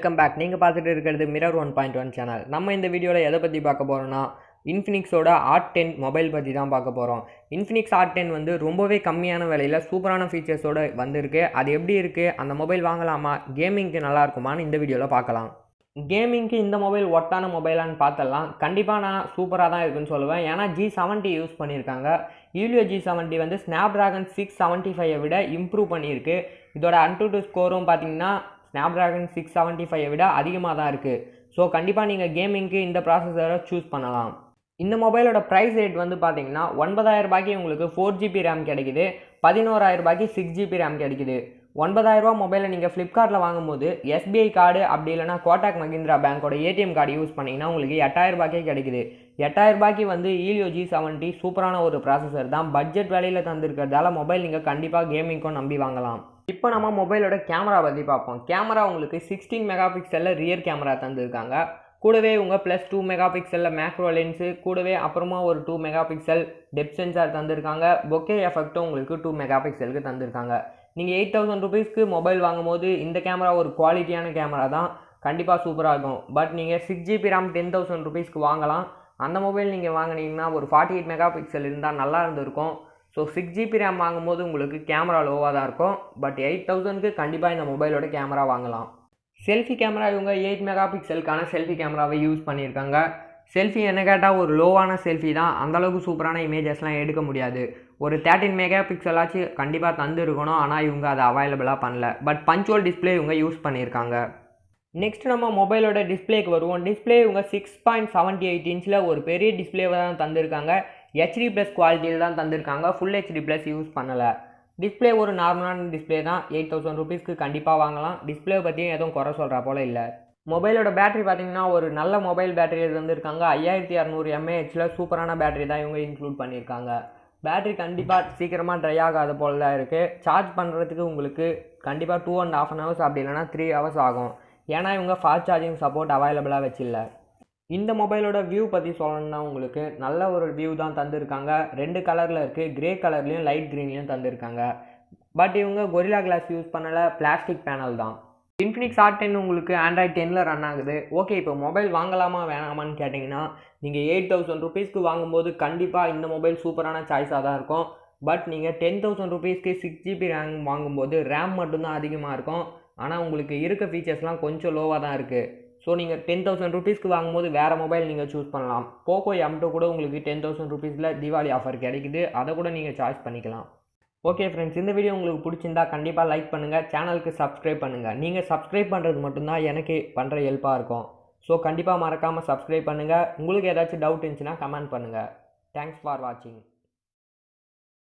Welcome back. நீங்கள் பார்த்துட்டு இருக்கிறது மிரர் 1.1 சேனல். நம்ம இந்த வீடியோவில் எதை பற்றி பார்க்க போகிறோம்னா இன்ஃபினிக்ஸோட R10 மொபைல் பற்றி தான் பார்க்க போகிறோம். இன்ஃபினிக்ஸ் R10 வந்து ரொம்பவே கம்மியான விலையில் சூப்பரான ஃபீச்சர்ஸோடு வந்திருக்கு. அது எப்படி இருக்குது, அந்த மொபைல் வாங்கலாமா, கேமிங்க்கு நல்லா இருக்குமான்னு இந்த வீடியோவில் பார்க்கலாம். கேமிங்க்கு இந்த மொபைல் ஒர்த்தான மொபைலான்னு பார்த்தலாம். கண்டிப்பாக நான் சூப்பராக தான் இருக்குன்னு சொல்லுவேன். ஏன்னா G70 யூஸ் பண்ணியிருக்காங்க. ஈலியோ G70 வந்து ஸ்னாப்ட்ராகன் 675 விட இம்ப்ரூவ் பண்ணியிருக்கு. இதோட AnTuTu ஸ்கோரும் பார்த்தீங்கன்னா ஸ்னாப்ட்ராகன் 675 விட அதிகமாக தான் இருக்குது. ஸோ கண்டிப்பாக நீங்கள் கேமிங்க்கு இந்த ப்ராசஸரை சூஸ் பண்ணலாம். இந்த மொபைலோட ப்ரைஸ் ரேட் வந்து பார்த்தீங்கன்னா 9000 ரூபாய்க்கு உங்களுக்கு 4GB ரேம் கிடைக்குது, 11000 ரூபாய்க்கு 6GB ரேம் கிடைக்குது. 9000 ரூபா மொபைலை நீங்கள் ஃப்ளிப்கார்ட்டில் வாங்கும்போது SBI கார்டு அப்படி இல்லைனா கோட்டாக் மஹிந்திரா பேங்கோட ATM கார்டு யூஸ் பண்ணிங்கன்னா உங்களுக்கு 8000 ரூபாய்க்கே கிடைக்குது. 8000 ரூபாய்க்கு வந்து ஈலியோ G70 சூப்பரான ஒரு ப்ராசஸர் தான். பட்ஜெட் வேலையில் தந்துருக்கிறதால மொபைல் நீங்கள் கண்டிப்பாக கேமிங்க்கும் நம்பி வாங்கலாம். இப்போ நம்ம மொபைலோட கேமரா பற்றி பார்ப்போம். கேமரா உங்களுக்கு 16 மெகா பிக்சலில் ரியர் கேமரா தந்துருக்காங்க. கூடவே உங்கள் +2 மெகா பிக்சலில் மேக்ரோ லென்ஸு, கூடவே அப்புறமா ஒரு 2 மெகா பிக்சல் டெப்த் சென்சார் தந்திருக்காங்க. பொக்கே எஃபெக்ட்டும் உங்களுக்கு 2 மெகா பிக்சலுக்கு தந்திருக்காங்க. நீங்கள் 8000 ருபீஸ்க்கு மொபைல் வாங்கும்போது இந்த கேமரா ஒரு குவாலிட்டியான கேமரா தான், கண்டிப்பாக சூப்பராக இருக்கும். பட் நீங்கள் 6GB ரேம் 10,000 ருபீஸ்க்கு வாங்கலாம். அந்த மொபைல் நீங்கள் வாங்கினீங்கன்னா ஒரு 48 மெகா பிக்சல் இருந்தால் நல்லா இருந்திருக்கும். ஸோ 6GB ரேம் வாங்கும்போது உங்களுக்கு கேமரா லோவாக தான் இருக்கும். பட் 8000க்கு கண்டிப்பாக இந்த மொபைலோட கேமரா வாங்கலாம். செல்ஃபி கேமரா இவங்க 8 மெகா பிக்சலுக்கான செல்ஃபி கேமராவை யூஸ் பண்ணியிருக்காங்க. செல்ஃபி என்ன கேட்டால் ஒரு லோவான செல்ஃபி தான், அந்தளவுக்கு சூப்பரான இமேஜஸ்லாம் எடுக்க முடியாது. ஒரு 13 மெகா பிக்சலாச்சு கண்டிப்பாக தந்து இருக்கணும். ஆனால் இவங்க அதை அவைலபிளாக பண்ணல. பட் பஞ்சுவல் டிஸ்பிளே இவங்க யூஸ் பண்ணியிருக்காங்க. நெக்ஸ்ட் நம்ம மொபைலோட டிஸ்பிளேக்கு வருவோம். டிஸ்பிளே இவங்க 6.78 இன்ச்சில் ஒரு பெரிய டிஸ்பிளேவை தான் தந்திருக்காங்க. HD+ குவாலிட்டியில் தான் தந்திருக்காங்க. ஃபுல் HD+ யூஸ் பண்ணலை. டிஸ்பிளே ஒரு நார்மலான டிஸ்பிளே தான். 8000 ருபீஸ்க்கு கண்டிப்பாக வாங்கலாம். டிஸ்பிளே பற்றியும் எதுவும் குறை சொல்கிற போல் இல்லை. மொபைலோட பேட்டரி பார்த்தீங்கன்னா ஒரு நல்ல மொபைல் பேட்டரி தந்திருக்காங்க. 5600 mAhல சூப்பரான பேட்டரி தான் இவங்க இன்க்ளூட் பண்ணியிருக்காங்க. பேட்டரி கண்டிப்பாக சீக்கிரமாக ட்ரை ஆகாத போல் தான் இருக்குது. சார்ஜ் பண்ணுறதுக்கு உங்களுக்கு கண்டிப்பாக 2.5 hours அப்படி இல்லைனா 3 hours ஆகும். ஏன்னா இவங்க ஃபாஸ்ட் சார்ஜிங் சப்போர்ட் அவைலபிளாக வச்சில்ல. இந்த மொபைலோட வியூ பற்றி சொல்லணும்னா உங்களுக்கு நல்ல ஒரு வியூ தான் தந்திருக்காங்க. 2 கலரில் இருக்குது, கிரே கலர்லேயும் லைட் க்ரீன்லேயும் தந்திருக்காங்க. பட் இவங்க கொரில்லா கிளாஸ் யூஸ் பண்ணலை, பிளாஸ்டிக் பேனல் தான். இன்ஃபினிக்ஸ் R10 உங்களுக்கு Android 10ல் ரன் ஆகுது. ஓகே, இப்போ மொபைல் வாங்கலாமா வேணாமான்னு கேட்டிங்கன்னா நீங்கள் 8000 ருபீஸ்க்கு வாங்கும்போது கண்டிப்பாக இந்த மொபைல் சூப்பரான சாய்ஸாக தான் இருக்கும். பட் நீங்கள் 10,000 ருபீஸ்க்கு 6GB ரேம் வாங்கும்போது ரேம் மட்டும்தான் அதிகமாக இருக்கும். ஆனால் உங்களுக்கு இருக்க ஃபீச்சர்ஸ்லாம் கொஞ்சம் லோவாக தான் இருக்குது. ஸோ நீங்கள் 10,000 ருபீஸ்க்கு வாங்கும்போது வேறு மொபைல் நீங்கள் சூஸ் பண்ணலாம். போக்கோ M2 கூட உங்களுக்கு 10,000 ருபீஸில் தீபாவளி ஆஃபர் கிடைக்குது. அதை கூட நீங்கள் சாய்ஸ் பண்ணிக்கலாம். ஓகே ஃப்ரெண்ட்ஸ், இந்த வீடியோ உங்களுக்கு பிடிச்சிருந்தா கண்டிப்பாக லைக் பண்ணுங்கள், சேனலுக்கு சப்ஸ்கிரைப் பண்ணுங்கள். நீங்கள் சப்ஸ்கிரைப் பண்ணுறது மட்டும்தான் எனக்கு பண்ணுற ஹெல்ப்பாக இருக்கும். ஸோ கண்டிப்பாக மறக்காமல் சப்ஸ்கிரைப் பண்ணுங்கள். உங்களுக்கு ஏதாச்சும் டவுட் இருந்துச்சுன்னா கமெண்ட் பண்ணுங்கள். தேங்க்ஸ் ஃபார் வாட்சிங்.